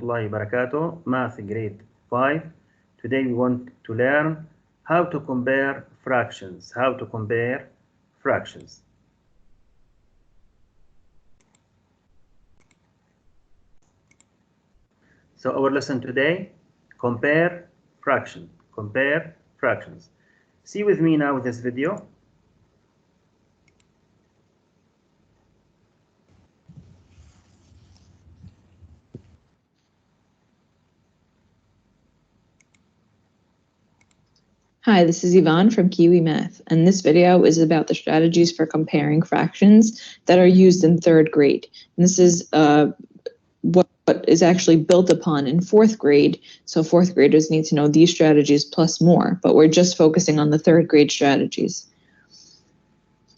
warahmatullahi wabarakatuh. Math grade 5. Today we want to learn how to compare fractions. So our lesson today, compare fractions. See with me now this video. Hi, this is Yvonne from Kiwi Math, and this video is about the strategies for comparing fractions that are used in 3rd grade. And this is what is actually built upon in 4th grade, so 4th graders need to know these strategies plus more, but we're just focusing on the 3rd grade strategies.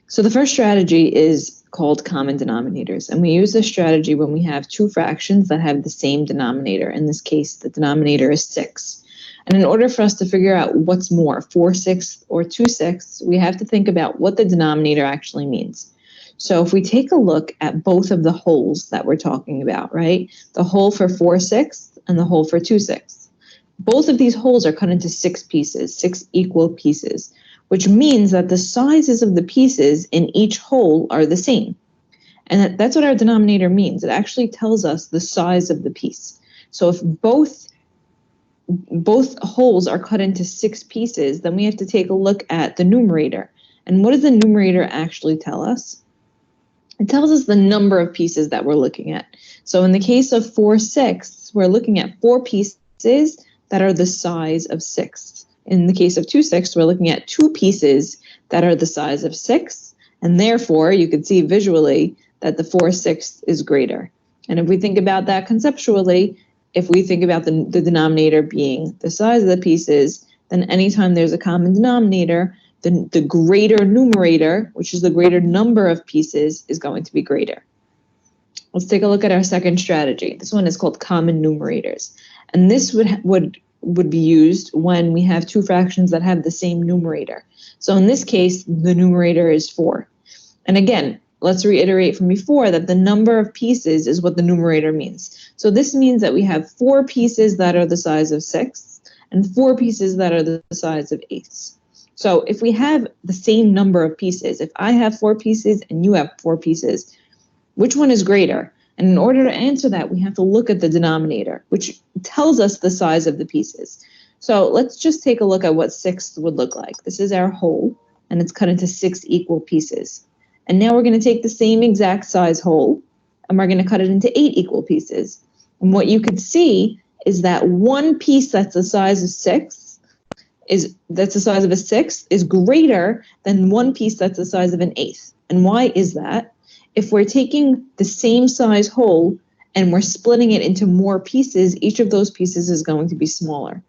So the first strategy is called common denominators, and we use this strategy when we have two fractions that have the same denominator. In this case, the denominator is 6. And in order for us to figure out what's more, 4/6 or 2/6, we have to think about what the denominator actually means. So if we take a look at both of the wholes that we're talking about, right? The whole for 4/6 and the whole for 2/6. Both of these wholes are cut into 6 pieces, 6 equal pieces, which means that the sizes of the pieces in each whole are the same. And that's what our denominator means. It actually tells us the size of the piece. So if both wholes are cut into 6 pieces, then we have to take a look at the numerator. And what does the numerator actually tell us? It tells us the number of pieces that we're looking at. So in the case of 4/6, we're looking at 4 pieces that are the size of 6. In the case of 2/6, we're looking at 2 pieces that are the size of 6. And therefore, you can see visually that the 4/6 is greater. And if we think about that conceptually, if we think about the denominator being the size of the pieces, then anytime there's a common denominator, then the greater numerator, which is the greater number of pieces, is going to be greater. Let's take a look at our second strategy. This one is called common numerators. And this would be used when we have two fractions that have the same numerator. So in this case, the numerator is 4. And again, let's reiterate from before that the number of pieces is what the numerator means. So this means that we have 4 pieces that are the size of 6 and 4 pieces that are the size of 8. So if we have the same number of pieces, if I have 4 pieces and you have 4 pieces, which one is greater? And in order to answer that, we have to look at the denominator, which tells us the size of the pieces. So let's just take a look at what 6 would look like. This is our whole, and it's cut into 6 equal pieces. And now we're going to take the same exact size whole, and we're going to cut it into 8 equal pieces. And what you can see is that one piece that's the size of 6 is greater than one piece that's the size of an 1/8. And why is that? If we're taking the same size whole and we're splitting it into more pieces, each of those pieces is going to be smaller.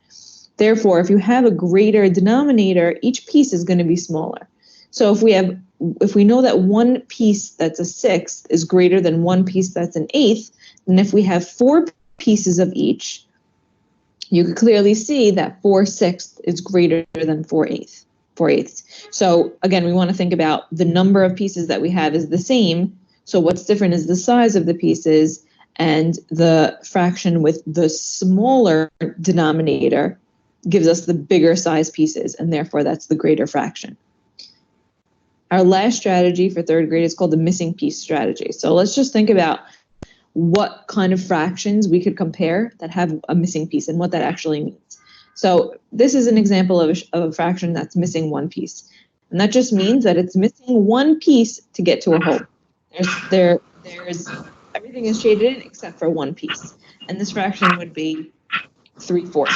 Therefore, if you have a greater denominator, each piece is going to be smaller. So if we know that one piece that's a 6 is greater than one piece that's an 1/8, then if we have 4 pieces of each, you can clearly see that 4/6 is greater than 4/8. So again, we want to think about the number of pieces that we have is the same. So what's different is the size of the pieces, and the fraction with the smaller denominator gives us the bigger size pieces, and therefore that's the greater fraction. Our last strategy for 3rd grade is called the missing piece strategy. So let's just think about what kind of fractions we could compare that have a missing piece and what that actually means. So this is an example of a fraction that's missing one piece. And that just means that it's missing one piece to get to a whole. There's everything is shaded in except for one piece. And this fraction would be 3/4.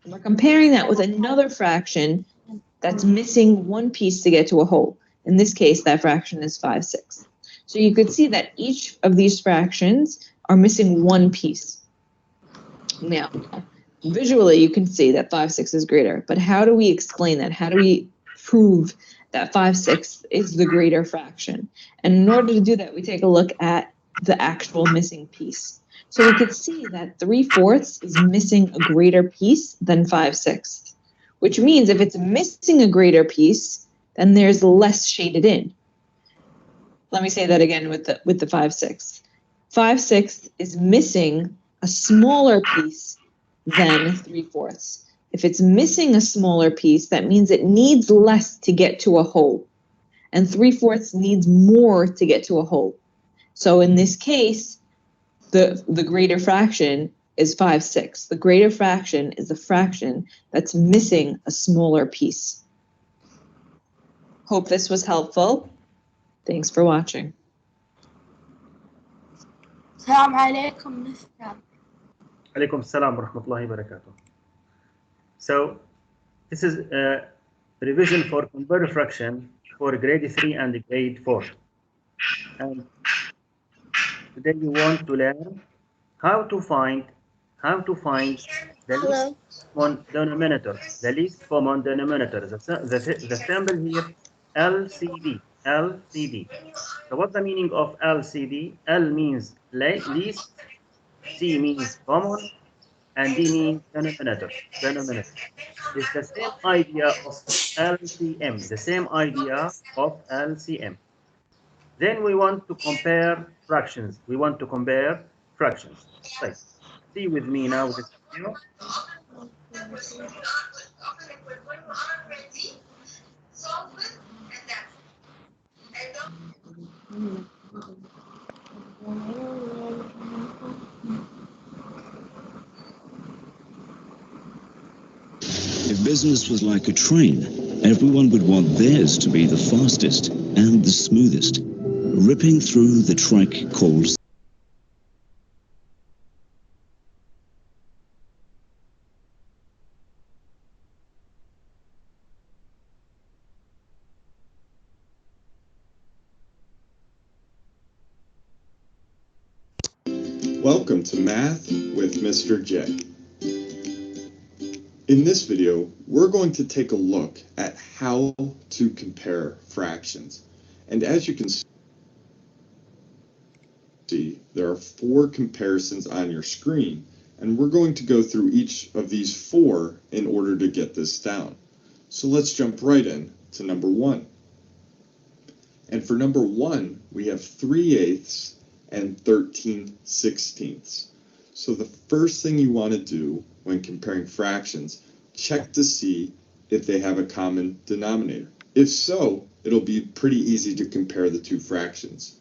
And we're comparing that with another fraction that's missing one piece to get to a whole. In this case, that fraction is 5/6. So you could see that each of these fractions are missing one piece. Now, visually, you can see that 5/6 is greater, but how do we explain that? How do we prove that 5/6 is the greater fraction? And in order to do that, we take a look at the actual missing piece. So we could see that 3/4 is missing a greater piece than 5/6, which means if it's missing a greater piece, then there's less shaded in. Let me say that again with the 5/6. 5/6 is missing a smaller piece than 3/4. If it's missing a smaller piece, that means it needs less to get to a whole. And 3/4 needs more to get to a whole. So in this case, the greater fraction is 5/6. The greater fraction is the fraction that's missing a smaller piece. Hope this was helpful. Thanks for watching. السلام عليكم مستر. عليكم السلام ورحمة الله وبركاته. So this is a revision for comparative fraction for grade 3 and grade 4. And today we want to learn how to find the least common denominator. The least common denominator. The symbol here LCD. LCD. So what's the meaning of LCD? L means least, C means common, and D means denominator. It's the same idea of LCM. The same idea of LCM. Then we want to compare fractions. Right. See with me now this video. If business was like a train, everyone would want theirs to be the fastest and the smoothest, ripping through the track called Welcome to Math with Mr. J. In this video, we're going to take a look at how to compare fractions. And as you can see, there are 4 comparisons on your screen, and we're going to go through each of these 4 in order to get this down. So let's jump right in to number 1. And for number 1, we have 3/8 and 13/16. So the first thing you want to do when comparing fractions, check to see if they have a common denominator. If so, it'll be pretty easy to compare the 2 fractions.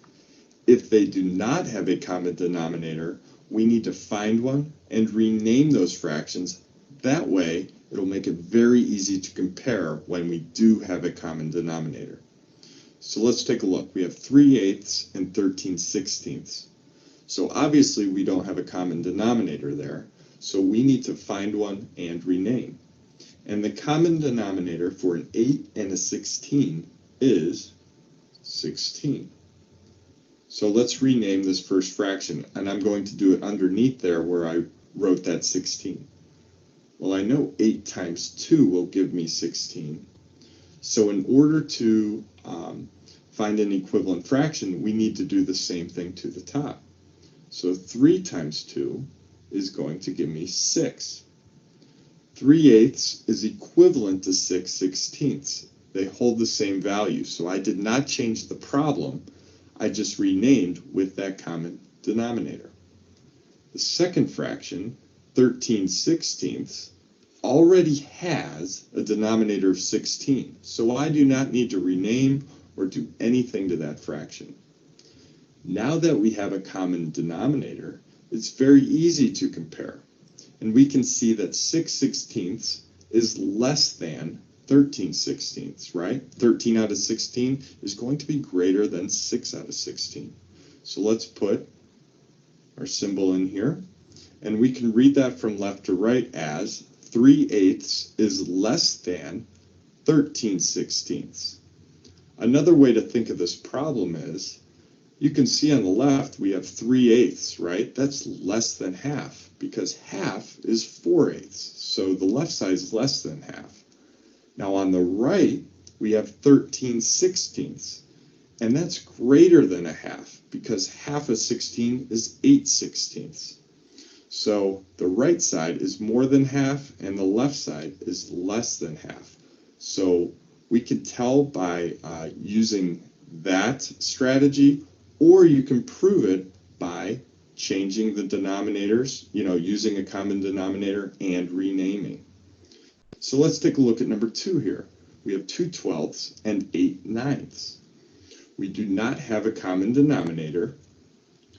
If they do not have a common denominator, we need to find one and rename those fractions. That way, it'll make it very easy to compare when we do have a common denominator. So let's take a look. We have 3/8 and 13/16. So obviously we don't have a common denominator there, so we need to find one and rename. And the common denominator for an 8 and a 16 is 16. So let's rename this first fraction, and I'm going to do it underneath there where I wrote that 16. Well, I know 8 times 2 will give me 16. So in order to find an equivalent fraction, we need to do the same thing to the top. So 3 times 2 is going to give me 6. 3/8 is equivalent to 6/16. They hold the same value, so I did not change the problem. I just renamed with that common denominator. The second fraction, 13/16, already has a denominator of 16, so I do not need to rename or do anything to that fraction. Now that we have a common denominator, it's very easy to compare. And we can see that 6/16 is less than 13/16, right? 13 out of 16 is going to be greater than 6 out of 16. So let's put our symbol in here. And we can read that from left to right as 3/8 is less than 13/16. Another way to think of this problem is, you can see on the left we have 3/8, right? That's less than half, because half is 4/8. So the left side is less than half. Now on the right, we have 13/16, and that's greater than a half, because half of 16 is 8/16. So the right side is more than half, and the left side is less than half. So we can tell by using that strategy, or you can prove it by changing the denominators, using a common denominator and renaming. So let's take a look at number 2 here. We have 2/12 and 8/9. We do not have a common denominator,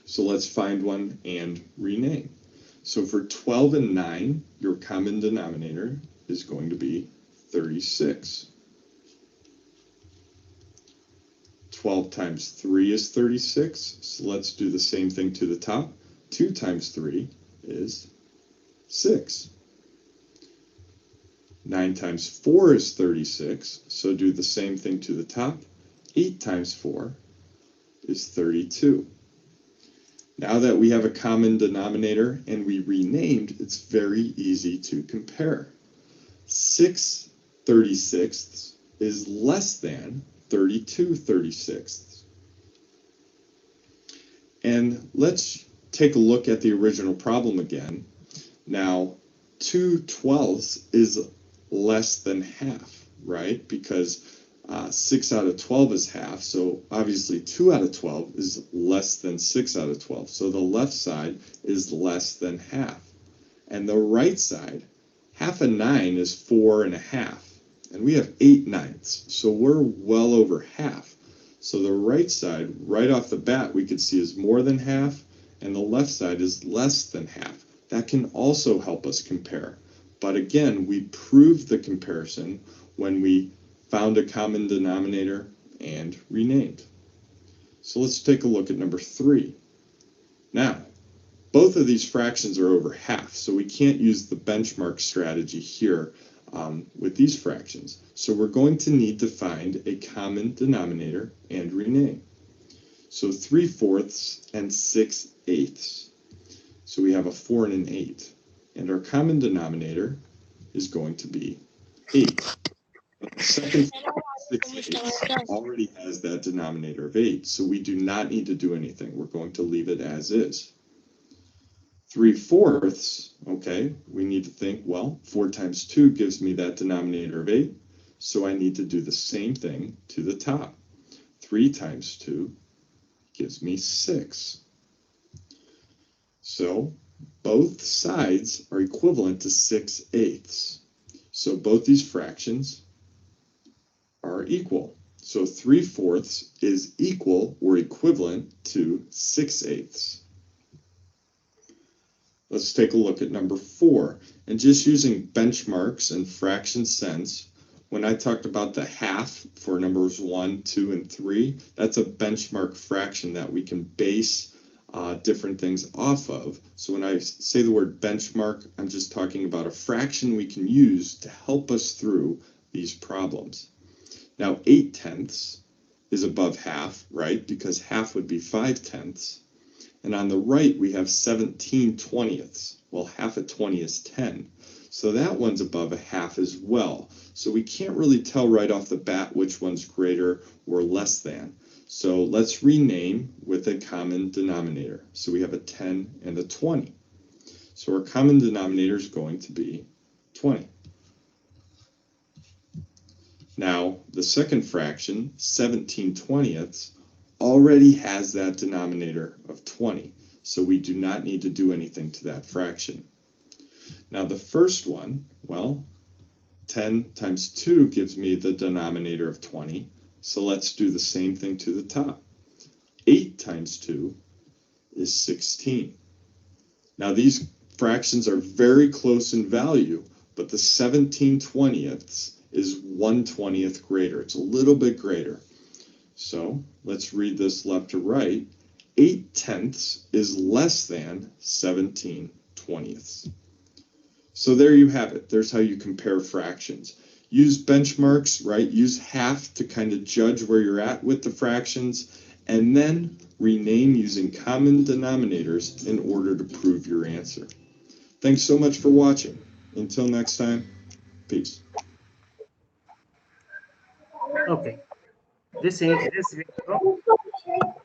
so let's find one and rename. So for 12 and 9, your common denominator is going to be 36. 12 times 3 is 36, so let's do the same thing to the top. 2 times 3 is 6. 9 times 4 is 36, so do the same thing to the top. 8 times 4 is 32. Now that we have a common denominator and we renamed, it's very easy to compare. 6/36 is less than 32/36. And let's take a look at the original problem again. Now, 2/12 is less than half, right? Because 6 out of 12 is half, so obviously 2 out of 12 is less than 6 out of 12. So the left side is less than half. And the right side, half of 9 is 4 1/2. And we have 8/9, so we're well over half. So the right side, right off the bat, we could see is more than half, and the left side is less than half. That can also help us compare. But again, we proved the comparison when we found a common denominator and renamed. So let's take a look at number 3. Now, both of these fractions are over half, so we can't use the benchmark strategy here with these fractions. So we're going to need to find a common denominator and rename. So 3/4 and 6/8. So we have a 4 and an 8. And our common denominator is going to be 8. But the second 6/8 already has that denominator of 8, so we do not need to do anything. We're going to leave it as is. 3/4, okay, we need to think, well, 4 times 2 gives me that denominator of 8, so I need to do the same thing to the top. 3 times 2 gives me 6. So both sides are equivalent to 6/8. So both these fractions are equal. So 3/4 is equal or equivalent to 6/8. Let's take a look at number 4. And just using benchmarks and fraction sense, when I talked about the half for numbers 1, 2, and 3, that's a benchmark fraction that we can base different things off of. So when I say the word benchmark, I'm just talking about a fraction we can use to help us through these problems. Now 8/10 is above half, right? Because half would be 5/10. And on the right we have 17/20. Well, half of 20 is 10. So that one's above a half as well. So we can't really tell right off the bat which one's greater or less than. So let's rename with a common denominator. So we have a 10 and a 20. So our common denominator is going to be 20. Now, the second fraction, 17/20, already has that denominator of 20. So we do not need to do anything to that fraction. Now the first one, well, 10 times 2 gives me the denominator of 20. So let's do the same thing to the top. 8 times 2 is 16. Now these fractions are very close in value, but the 17/20 is 1/20 greater. It's a little bit greater. So let's read this left to right. 8/10 is less than 17/20. So there you have it. There's how you compare fractions. Use benchmarks, right? Use half to kind of judge where you're at with the fractions, and then rename using common denominators in order to prove your answer. Thanks so much for watching. Until next time, peace. Okay. This video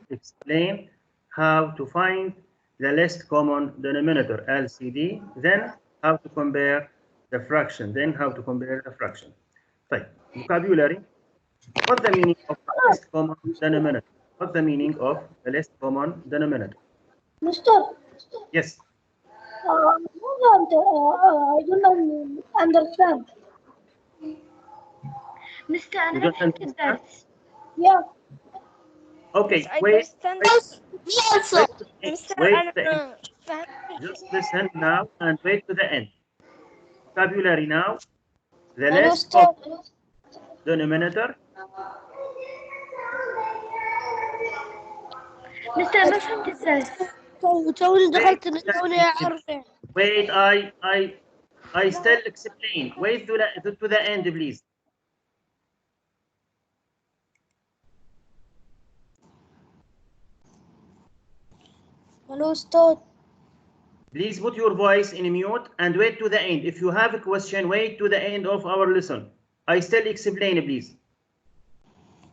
explain how to find the least common denominator, LCD, then how to compare the fraction, طيب, vocabulary. What's the meaning of the least common denominator? What's the meaning of the least common denominator? Mister. Yes. I don't understand. Mr. You أنا don't فهمت understand? الدرس. Yeah. Okay, I wait. understand. Me also. Wait to the end. Mr. Wait أنا to the end. فهمت. Just listen now and wait to the end. Vocabulary now. The Hello, list of stop. denominator. Mr. ما فهمت الدرس. توني دخلت توني أعرف. Wait, I still explain. Wait to the end, please. Hello, stop. Please put your voice in mute and wait to the end. If you have a question, wait to the end of our lesson. I still explain, please.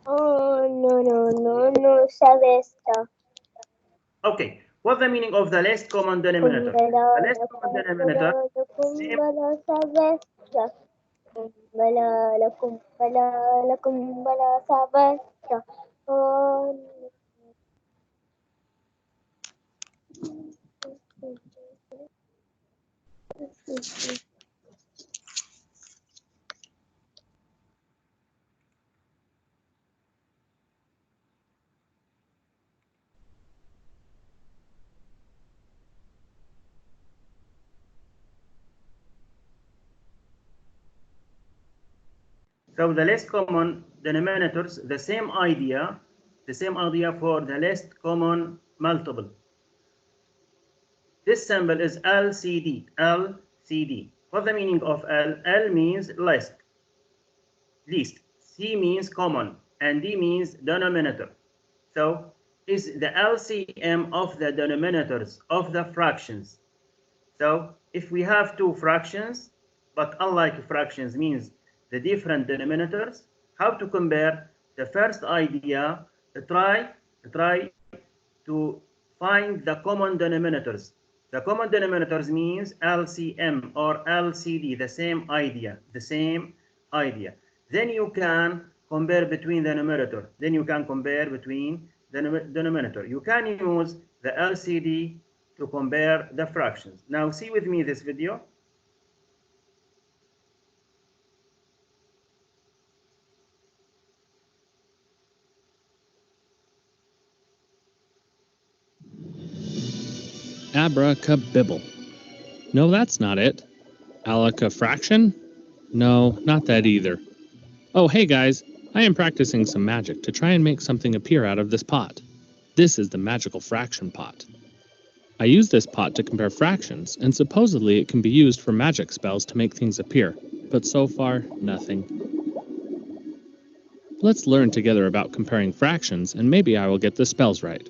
Oh, no, sabes. Okay. What's the meaning of the least common denominator? The least common denominator. Same. So the least common denominators, the same idea for the least common multiple. This symbol is LCD. LCD. What's the meaning of L? L means least. C means common, and D means denominator. So is the LCM of the denominators of the fractions. So if we have two fractions, but unlike fractions means the different denominators, how to compare? The first idea, try to find the common denominators. The common denominators means LCM or LCD, the same idea. Then you can compare between the numerator. You can use the LCD to compare the fractions. Now see with me this video. Abracabibble. No, that's not it. Alacafraction? No, not that either. Oh, hey guys, I am practicing some magic to try and make something appear out of this pot. This is the magical fraction pot. I use this pot to compare fractions, and supposedly it can be used for magic spells to make things appear, but so far, nothing. Let's learn together about comparing fractions, and maybe I will get the spells right.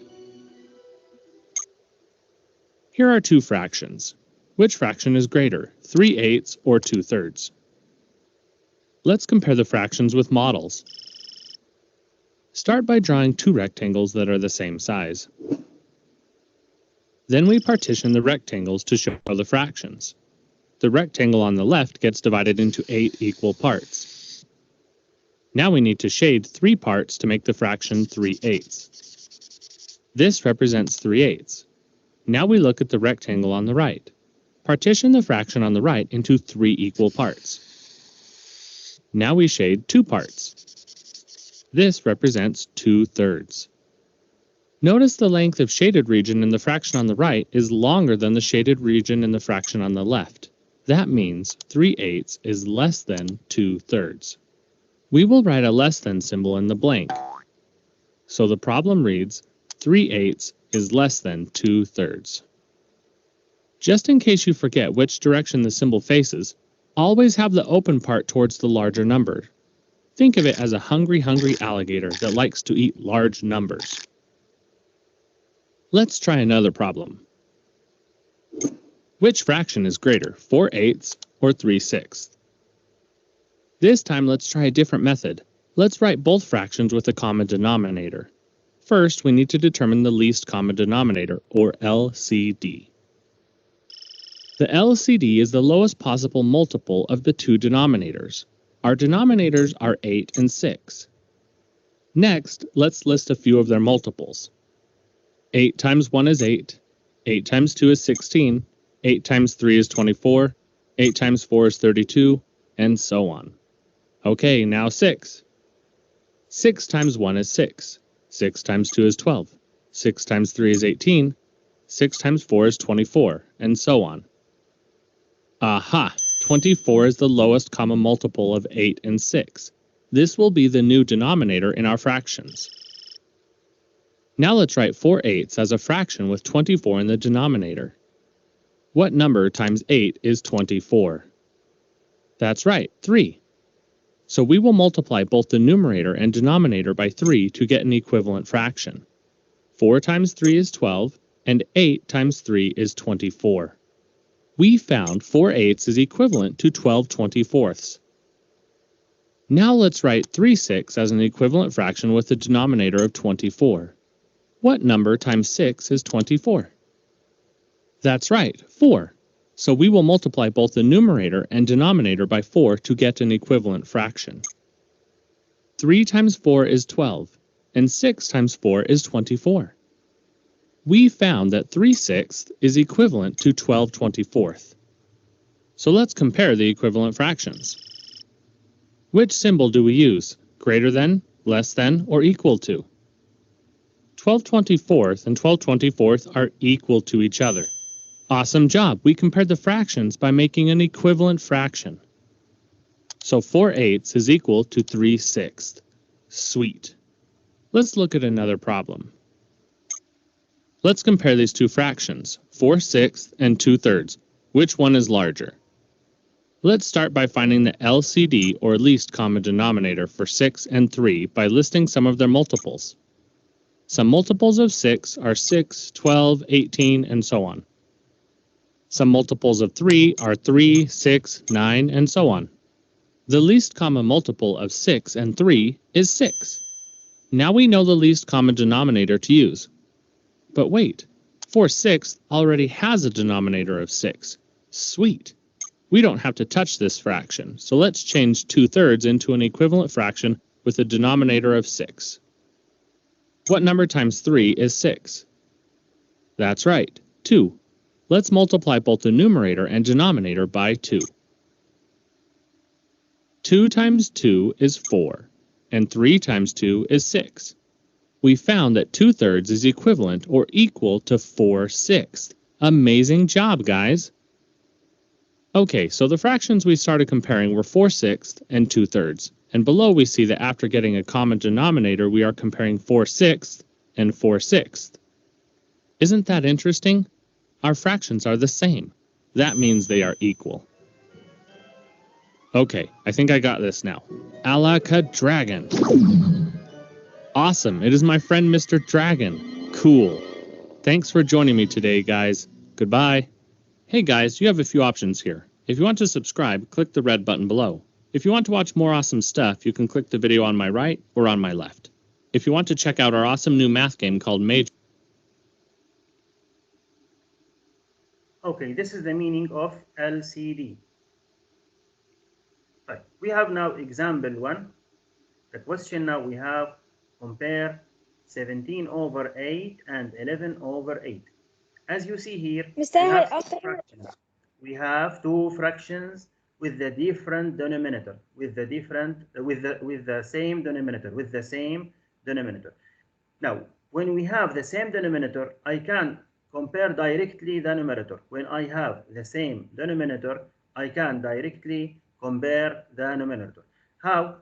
Here are two fractions. Which fraction is greater, 3/8 or 2/3? Let's compare the fractions with models. Start by drawing two rectangles that are the same size. Then we partition the rectangles to show the fractions. The rectangle on the left gets divided into 8 equal parts. Now we need to shade 3 parts to make the fraction 3/8. This represents 3/8. Now we look at the rectangle on the right. Partition the fraction on the right into 3 equal parts. Now we shade 2 parts. This represents 2/3. Notice the length of shaded region in the fraction on the right is longer than the shaded region in the fraction on the left. That means 3/8 is less than 2/3. We will write a less than symbol in the blank. So the problem reads 3/8 is less than 2/3. Just in case you forget which direction the symbol faces, always have the open part towards the larger number. Think of it as a hungry alligator that likes to eat large numbers. Let's try another problem. Which fraction is greater, 4/8 or 3/6? This time let's try a different method. Let's write both fractions with a common denominator. First, we need to determine the least common denominator, or LCD. The LCD is the lowest possible multiple of the two denominators. Our denominators are 8 and 6. Next, let's list a few of their multiples. 8 times 1 is 8. 8 times 2 is 16, 8 times 3 is 24, 8 times 4 is 32, and so on. Okay, now 6. 6 times 1 is 6. 6 times 2 is 12. 6 times 3 is 18. 6 times 4 is 24, and so on. Aha! 24 is the lowest common multiple of 8 and 6. This will be the new denominator in our fractions. Now let's write 4/8 as a fraction with 24 in the denominator. What number times 8 is 24? That's right, 3. So we will multiply both the numerator and denominator by 3 to get an equivalent fraction. 4 times 3 is 12, and 8 times 3 is 24. We found 4/8 is equivalent to 12/24. Now let's write 3/6 as an equivalent fraction with a denominator of 24. What number times 6 is 24? That's right, 4. So we will multiply both the numerator and denominator by 4 to get an equivalent fraction. 3 times 4 is 12, and 6 times 4 is 24. We found that 3/6 is equivalent to 12/24. So let's compare the equivalent fractions. Which symbol do we use? Greater than, less than, or equal to? 12/24 and 12/24 are equal to each other. Awesome job! We compared the fractions by making an equivalent fraction. So 4/8 is equal to 3/6. Sweet. Let's look at another problem. Let's compare these two fractions, 4/6 and 2/3. Which one is larger? Let's start by finding the LCD, or least common denominator, for 6 and 3 by listing some of their multiples. Some multiples of 6 are 6, 12, 18, and so on. Some multiples of 3 are 3, 6, 9, and so on. The least common multiple of 6 and 3 is 6. Now we know the least common denominator to use. But wait, 4/6 already has a denominator of 6. Sweet! We don't have to touch this fraction, so let's change 2/3 into an equivalent fraction with a denominator of 6. What number times 3 is 6? That's right, 2. Let's multiply both the numerator and denominator by 2. 2 times 2 is 4, and 3 times 2 is 6. We found that 2/3 is equivalent or equal to 4/6. Amazing job, guys! Okay, so the fractions we started comparing were 4/6 and 2/3, and below we see that after getting a common denominator, we are comparing 4/6 and 4/6. Isn't that interesting? Our fractions are the same. That means they are equal. Okay, I think I got this now. Alaka-dragon. Awesome, it is my friend Mr. Dragon. Cool. Thanks for joining me today, guys. Goodbye. Hey guys, you have a few options here. If you want to subscribe, click the red button below. If you want to watch more awesome stuff, you can click the video on my right or on my left. If you want to check out our awesome new math game called Major. Okay, this is the meaning of LCD. Right. We have now example 1. The question now we have compare 17/8 and 11/8. As you see here, we have two fractions with the different denominator, with the same denominator. Now, when we have the same denominator, I can compare directly the numerator. When I have the same denominator, I can directly compare the numerator. How?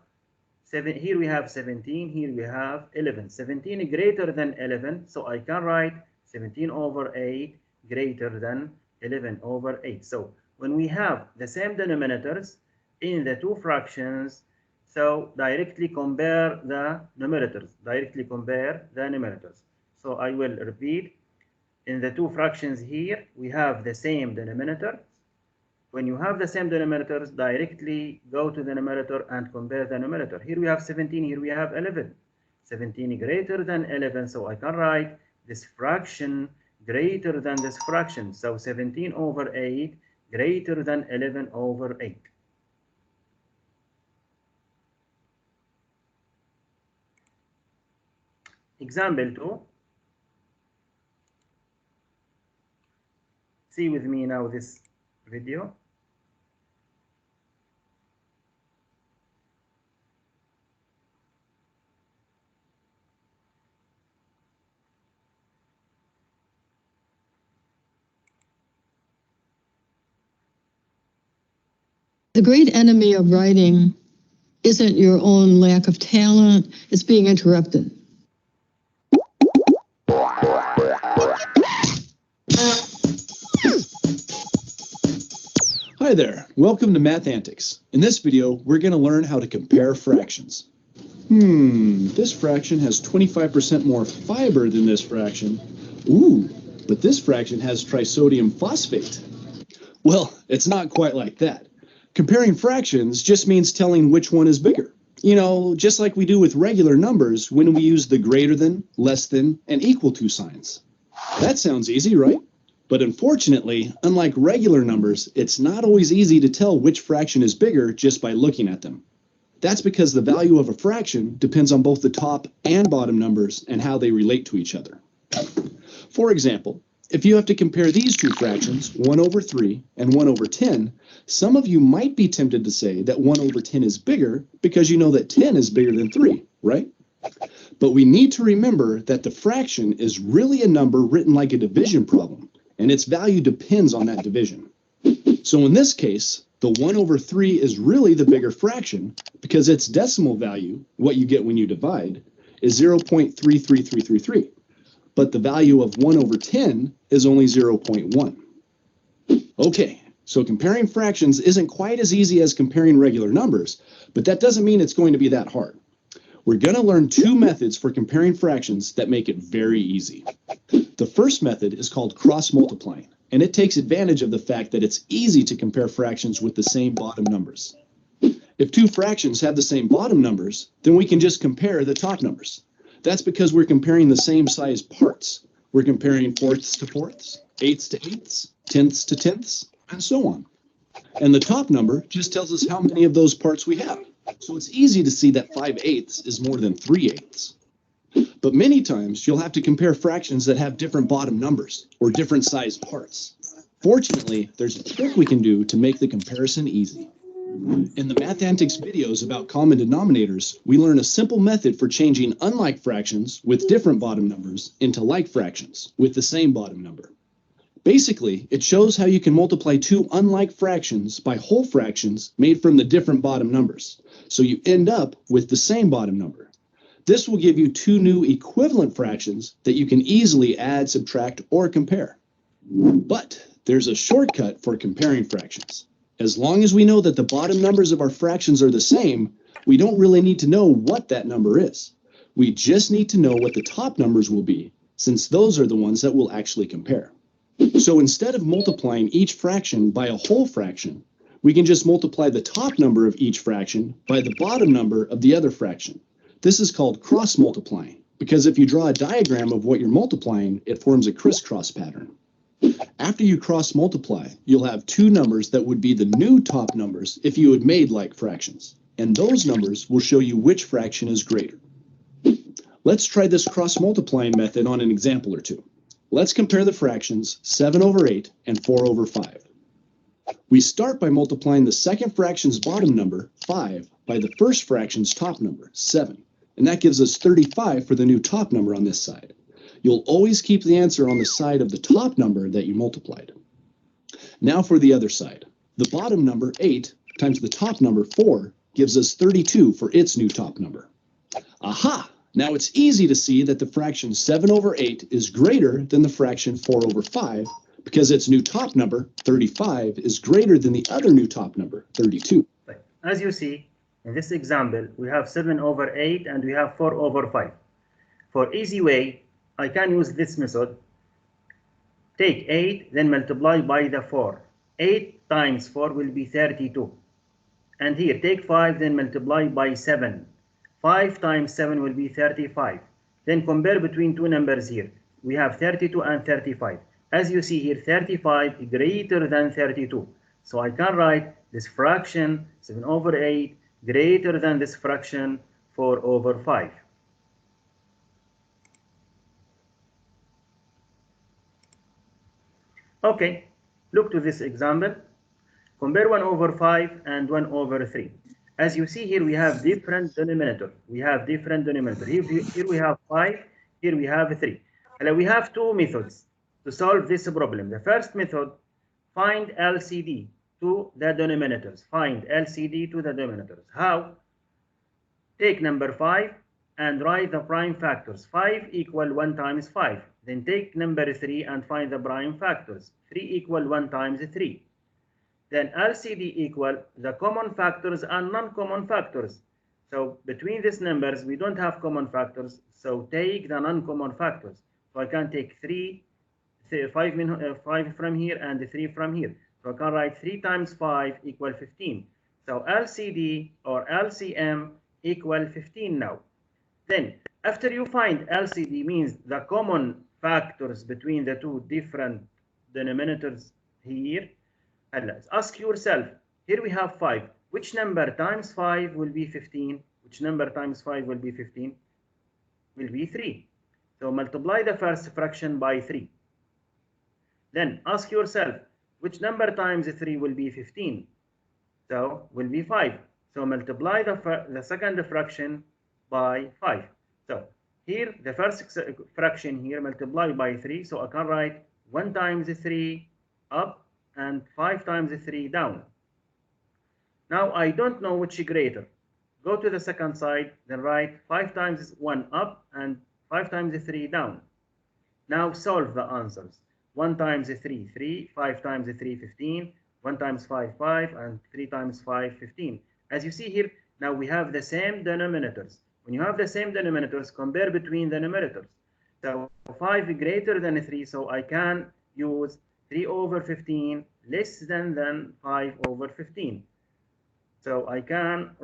Here we have 17, here we have 11. 17 greater than 11, so I can write 17/8 greater than 11/8. So when we have the same denominators in the two fractions, so directly compare the numerators. So I will repeat. In the two fractions here, we have the same denominator. When you have the same denominators, directly go to the numerator and compare the numerator. Here we have 17, here we have 11. 17 greater than 11, so I can write this fraction greater than this fraction. So 17/8 greater than 11/8. Example 2. see with me now this video. The great enemy of writing isn't your own lack of talent, it's being interrupted. Hi there, welcome to Math Antics. In this video, we're going to learn how to compare fractions. This fraction has 25% more fiber than this fraction. Ooh, but this fraction has trisodium phosphate. Well, it's not quite like that. Comparing fractions just means telling which one is bigger. You know, just like we do with regular numbers when we use the greater than, less than, and equal to signs. That sounds easy, right? But unfortunately, unlike regular numbers, it's not always easy to tell which fraction is bigger just by looking at them. That's because the value of a fraction depends on both the top and bottom numbers and how they relate to each other. For example, if you have to compare these two fractions, 1 over 3 and 1 over 10, some of you might be tempted to say that 1 over 10 is bigger because you know that 10 is bigger than 3, right? But we need to remember that the fraction is really a number written like a division problem, and its value depends on that division. So in this case, the 1 over 3 is really the bigger fraction because its decimal value, what you get when you divide, is 0.33333. But the value of 1 over 10 is only 0.1. Okay, so comparing fractions isn't quite as easy as comparing regular numbers, but that doesn't mean it's going to be that hard. We're going to learn two methods for comparing fractions that make it very easy. The first method is called cross-multiplying, and it takes advantage of the fact that it's easy to compare fractions with the same bottom numbers. If two fractions have the same bottom numbers, then we can just compare the top numbers. That's because we're comparing the same size parts. We're comparing fourths to fourths, eighths to eighths, tenths to tenths, and so on. And the top number just tells us how many of those parts we have. So it's easy to see that 5/8 is more than 3/8. But many times you'll have to compare fractions that have different bottom numbers or different sized parts. Fortunately, there's a trick we can do to make the comparison easy. In the Math Antics videos about common denominators, we learn a simple method for changing unlike fractions with different bottom numbers into like fractions with the same bottom number. Basically, it shows how you can multiply two unlike fractions by whole fractions made from the different bottom numbers, so you end up with the same bottom number. This will give you two new equivalent fractions that you can easily add, subtract, or compare. But there's a shortcut for comparing fractions. As long as we know that the bottom numbers of our fractions are the same, we don't really need to know what that number is. We just need to know what the top numbers will be, since those are the ones that we'll actually compare. So instead of multiplying each fraction by a whole fraction, we can just multiply the top number of each fraction by the bottom number of the other fraction. This is called cross-multiplying, because if you draw a diagram of what you're multiplying, it forms a crisscross pattern. After you cross-multiply, you'll have two numbers that would be the new top numbers if you had made like fractions, and those numbers will show you which fraction is greater. Let's try this cross-multiplying method on an example or two. Let's compare the fractions 7 over 8 and 4 over 5. We start by multiplying the second fraction's bottom number, 5, by the first fraction's top number, 7, and that gives us 35 for the new top number on this side. You'll always keep the answer on the side of the top number that you multiplied. Now for the other side. The bottom number, 8, times the top number, 4, gives us 32 for its new top number. Aha! Now it's easy to see that the fraction 7 over 8 is greater than the fraction 4 over 5 because its new top number, 35, is greater than the other new top number, 32. As you see, in this example, we have 7 over 8 and we have 4 over 5. For easy way, I can use this method. Take 8, then multiply by the 4. 8 times 4 will be 32. And here, take 5, then multiply by 7. 5 times 7 will be 35. Then compare between two numbers here. We have 32 and 35. As you see here, 35 greater than 32. So I can write this fraction, 7 over 8, greater than this fraction, 4 over 5. Okay, Look to this example. Compare 1 over 5 and 1 over 3. As you see here, we have different denominator. We have different denominator. Here we have 5, here we have 3. And we have two methods to solve this problem. The first method, find LCD to the denominators. Find LCD to the denominators. How? Take number 5 and write the prime factors. 5 equal 1 times 5. Then take number 3 and find the prime factors. 3 equal 1 times 3. Then LCD equal the common factors and non-common factors. So between these numbers, we don't have common factors. So take the non-common factors. So I can take 5 from here and 3 from here. So I can write 3 times 5 equal 15. So LCD or LCM equal 15 now. Then after you find LCD means the common factors between the two different denominators here. And let's ask yourself, here we have 5. Which number times 5 will be 15? Which number times 5 will be 15? Will be 3. So multiply the first fraction by 3. Then ask yourself, which number times 3 will be 15? So will be 5. So multiply the second fraction by 5. So here the first fraction here multiply by 3. So I can write 1 times 3 up and 5 times 3 down. Now I don't know which greater. Go to the second side, then write 5 times 1 up and 5 times 3 down. Now solve the answers. 1 times 3, 3, 5 times 3, 15, 1 times 5, 5, and 3 times 5, 15. As you see here, now we have the same denominators. When you have the same denominators, compare between the numerators. So 5 greater than 3, so I can use 3 over 15 less than 5 over 15. So I can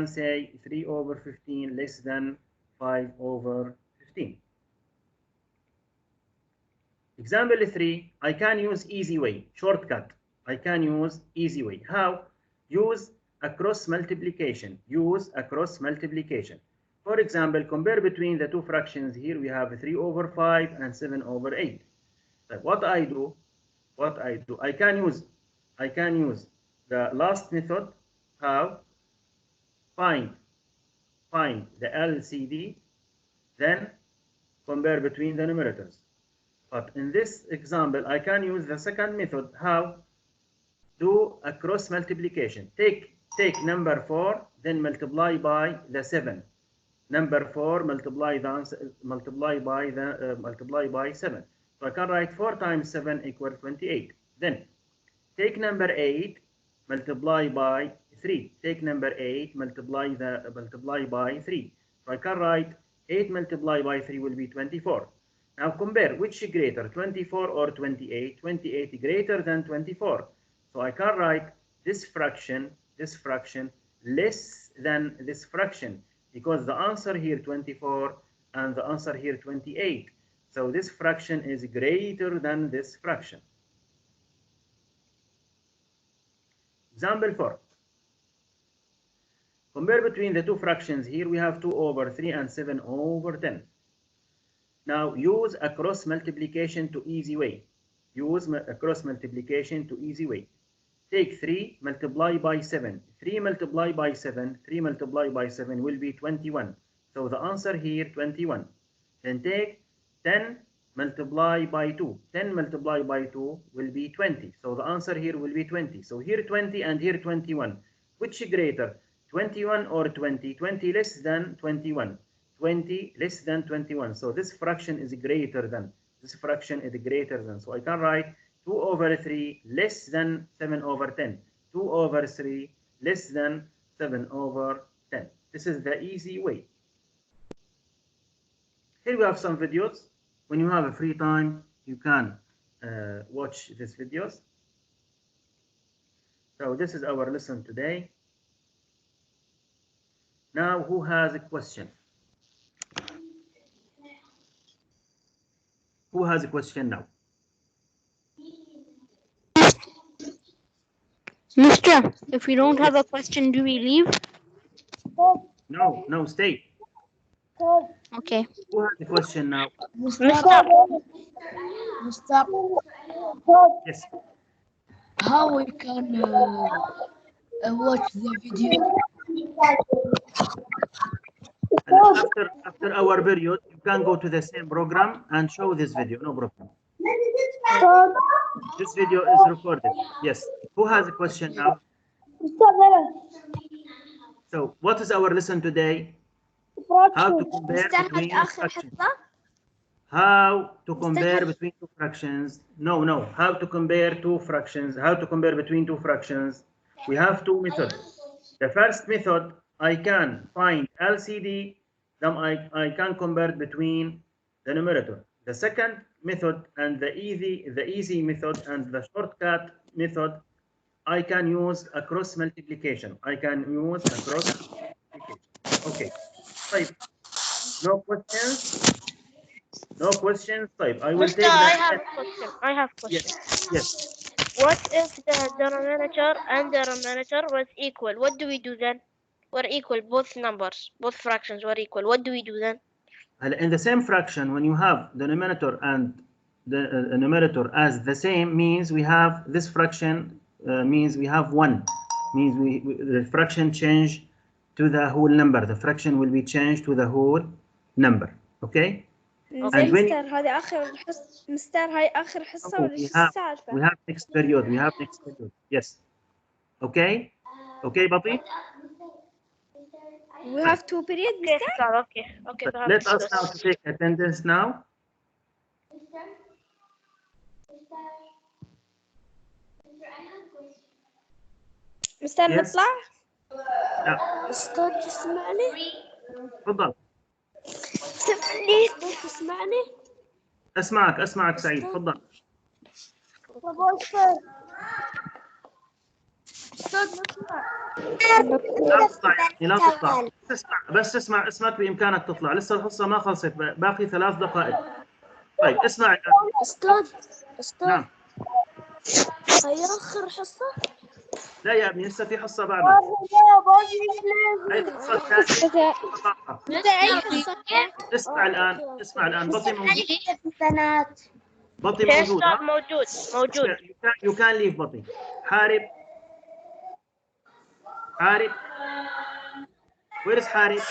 say 3 over 15 less than 5 over 15. Example 3, I can use easy way, shortcut. I can use easy way. How? Use a cross multiplication. Use a cross multiplication. For example, compare between the two fractions here. We have 3 over 5 and 7 over 8. Like what I do, I can use the last method. How? Find the LCD, then compare between the numerators. But in this example, I can use the second method. How? Do a cross multiplication. Take number 4, then multiply by the 7. Number 4 multiply by 7. So I can write 4 times 7 equal 28. Then take number 8, multiply by 3. Take number 8, multiply by 3. So I can write 8 multiplied by 3 will be 24. Now compare which greater, 24 or 28? 28 greater than 24. So I can write this fraction less than this fraction, because the answer here 24 and the answer here 28. So this fraction is greater than this fraction. Example 4. Compare between the two fractions. Here we have 2 over 3 and 7 over 10. Now use a cross multiplication to easy way. Use a cross multiplication to easy way. Take 3 multiply by 7. 3 multiply by 7. 3 multiply by 7 will be 21. So the answer here 21. Then take 10 multiply by 2. 10 multiply by 2 will be 20. So the answer here will be 20. So here 20 and here 21. Which greater? 21 or 20? 20 less than 21. 20 less than 21. So this fraction is greater than. This fraction is greater than. So I can write 2 over 3 less than 7 over 10. 2 over 3 less than 7 over 10. This is the easy way. Here we have some videos. When you have a free time, you can watch these videos. So this is our lesson today. Now, who has a question? Who has a question now? Mister, if we don't have a question, do we leave? No, no, stay. Okay. Who has a question now? Mister. Yes. How we can watch the video? After our period, you can go to the same program and show this video. No problem. This video is recorded. Yes. Who has a question now? So, what is our lesson today? How to compare between fractions. How to compare between two fractions. No. How to compare two fractions. How to compare between two fractions. We have two methods. The first method, I can find LCD, then I can compare between the numerator. The second method and the easy method and the shortcut method, I can use a cross multiplication. I can use a cross multiplication. Okay. Right. No questions? No questions? Type. I will Mister, take I that. have a question. I have a question. Yes. What if the denominator and the numerator was equal? What do we do then? We're equal, both numbers, both fractions were equal. What do we do then? In the same fraction, when you have the denominator and the numerator as the same, means we have this fraction means we have 1. Means the fraction change to the whole number. The fraction will be changed to the whole number. Okay? زي مستر هذه آخر حصة مستر هاي آخر حصة ولا شو السالفة؟ We have next period. We have next period. Yes. Okay? Okay, Bati? We have 2 periods, mister? Okay. Let us now take attendance now. مستر Yes. نطلع؟ أستاذ تسمعني؟ تفضل. تسمعني؟ اسمعك سعيد. تفضل. لا تطلع. بس اسمك بإمكانك تطلع. لسه الحصة ما خلصت، باقي 3 دقائق. طيب اسمع الآن. أستاذ نعم. هي آخر حصة؟ لا يا ابني، لسه في حصة بعدها. هاي الحصة الثانية. اسمع الآن. بطي موجود. بطي موجود. موجود. You can leave بطي. حارب. Where is حارب؟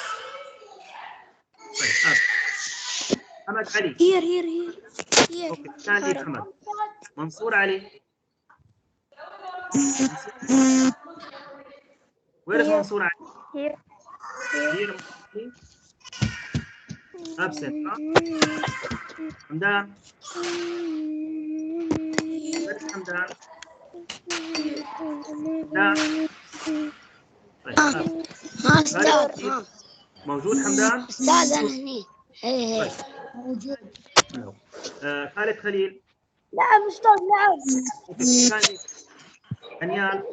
طيب حمد علي. Here. اوكي كان leave حمد. منصور علي. Where is منصور علي؟ Here. Absent. حمدان. Where is حمدان؟ موجود حمدان؟ أستاذ أنا هني. هي. موجود. خالد خليل. نعم أستاذ نعم. هنيال.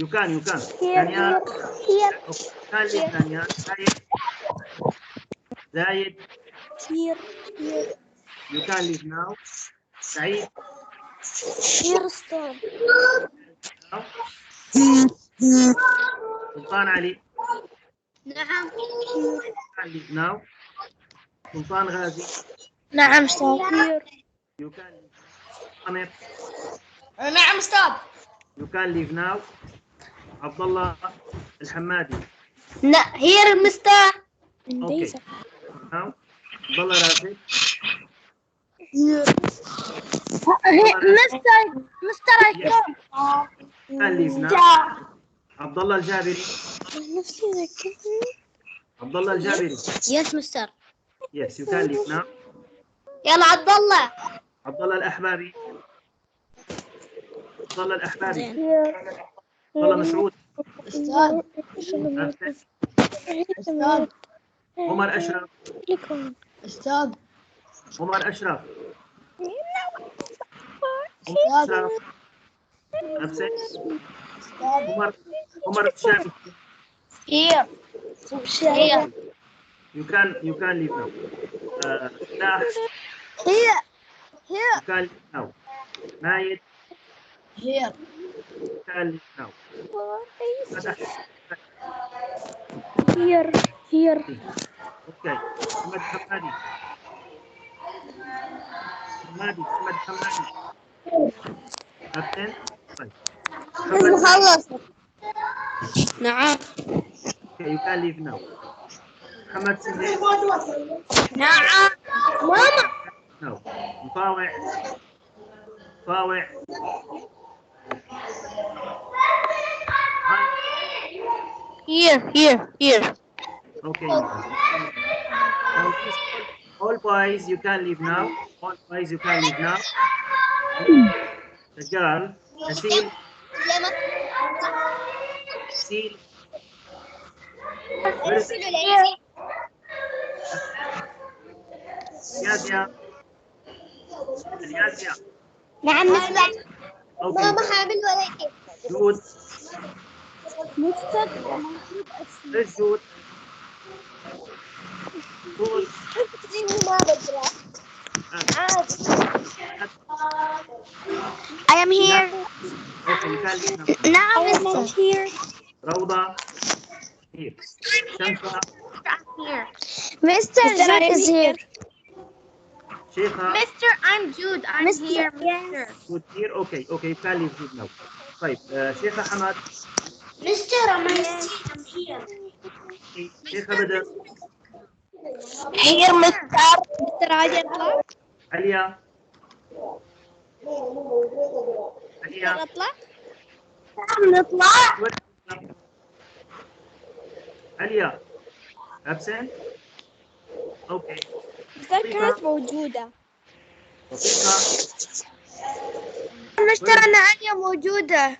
You can. هنيال. هنيال. زايد. You can leave now. سعيد. Here أستاذ. سلطان علي. نعم. now. سلطان غازي. نعم أستاذ. You can leave. عمر. نعم أستاذ. You can leave now. عبد الله الحمادي. Here Mister. Okay. Now. عبد الله راشد. Mister I come. You can leave now. عبد الله الجابري. عبد الله الجابري. Yes Mister. Yes, you can leave now. يلا عبد الله. عبد الله الأحبابي. عبد الله مسعود. أستاذ. عمر أشرف. أستاذ. عمر أشرف. عمر الشامي. Here. You can leave now. Here. You can leave now. Nayed. Here. You can leave now. Here. Okay. Ahmed Hamadi. حمادي أبسن طيب لازم خلص. نعم. Okay, you can leave now. محمد سندي نعم. ماما. no. مطاوع Here. Okay, Maz. Now please, all boys, you can leave now. All boys, you can leave now. رجال أسيل where is اليازيا نعم مستر. Okay. ماما حامل ولا جود مستر where is جود ما بدري. I am here. Okay, you can leave now. نعم مستر. Here. روضة here. شمسة Mr. Jude is here. شيخة Mister, I'm Jude. I'm Mr. here, Yes. Mister. good here. Okay, you can leave Jude now. طيب شيخة حمد Mr. I'm here. شيخة بدر Here Mr. Mr. عادي اطلع. عليا اطلع. نعم نطلع. عليا absent. Okay. مستر كانت موجودة. مستر أنا عليا موجودة.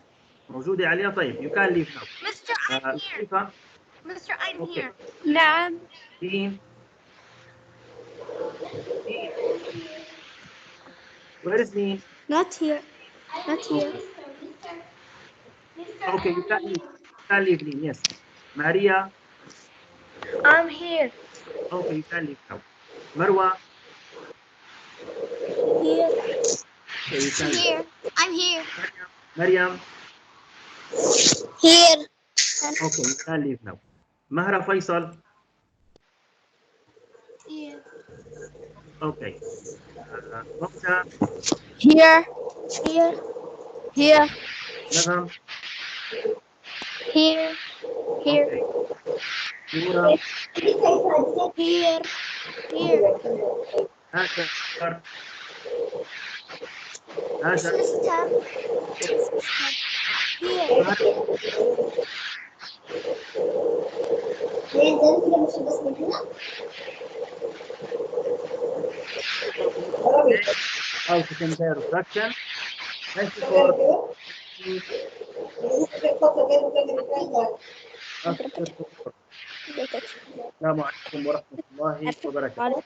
عليا طيب you can leave now. Mister, I'm here. شيخة Mister, I'm Okay. here. نعم. Dean. Where is Dean? Not here. Not here. Okay, you can leave Dean. Yes. Maria. I'm here. Okay, you can leave now. Marwa. Here. Okay, you can leave. Here. I'm here. Maryam. Here. Okay, you can leave now. Mahra Faisal. Here. Okay. Mokta. Here. Here. Here. Nagam. Here. Here. Okay. Nura. Here. Here. Ashar. Ashar. How to compare fraction. Thank you for السلام عليكم ورحمة الله وبركاته.